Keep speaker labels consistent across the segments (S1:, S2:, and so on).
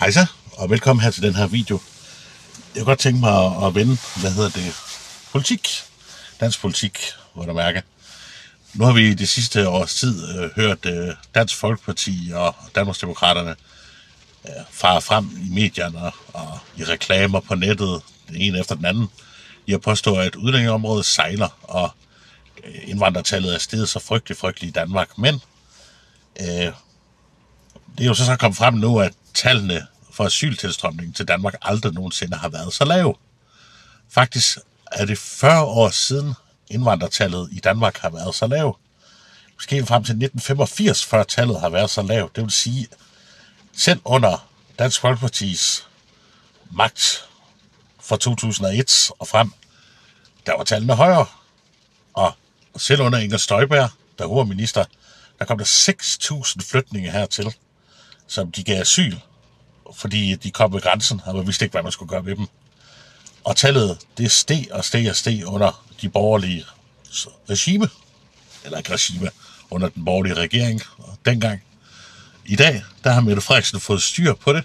S1: Hej så, og velkommen her til den her video. Jeg kunne godt tænke mig at vende, politik. Dansk politik, hvor der mærker. Nu har vi i det sidste års tid hørt Dansk Folkeparti og Danmarksdemokraterne fare frem i medierne og i reklamer på nettet, den ene efter den anden. I har påstået, at udlændingeområdet sejler, og indvandrertallet er steget så frygteligt i Danmark. Men det er jo så kommet frem nu, at tallene for asyltilstrømningen til Danmark aldrig nogensinde har været så lave. Faktisk er det 40 år siden indvandrertallet i Danmark har været så lavt. Måske frem til 1985, før tallet har været så lavt. Det vil sige, selv under Dansk Folkepartis magt fra 2001 og frem, der var tallene højere. Og selv under Inger Støjberg, der var minister, der kom der 6.000 flygtninge hertil, som de gav asyl, fordi de kom ved grænsen, og man vidste ikke, hvad man skulle gøre ved dem. Og tallet, det steg under de borgerlige regime, eller ikke regime, under den borgerlige regering dengang. I dag, der har Mette Frederiksen fået styr på det,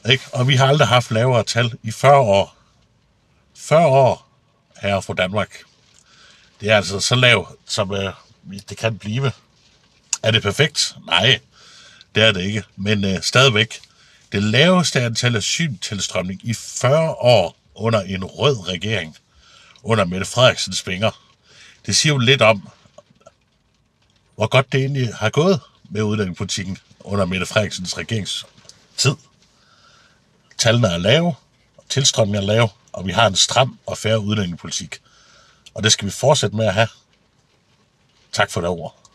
S1: ikke? Og vi har aldrig haft lavere tal i 40 år. 40 år her fra Danmark. Det er altså så lavt, som det kan blive. Er det perfekt? Nej, det er det ikke. Men stadigvæk, det laveste antal asyltilstrømning i 40 år under en rød regering, under Mette Frederiksens fingre. Det siger jo lidt om, hvor godt det egentlig har gået med udlændingepolitikken under Mette Frederiksens regeringstid. Tallene er lave, tilstrømningen er lav, og vi har en stram og fair udlændingepolitik. Og det skal vi fortsætte med at have. Tak for det ord.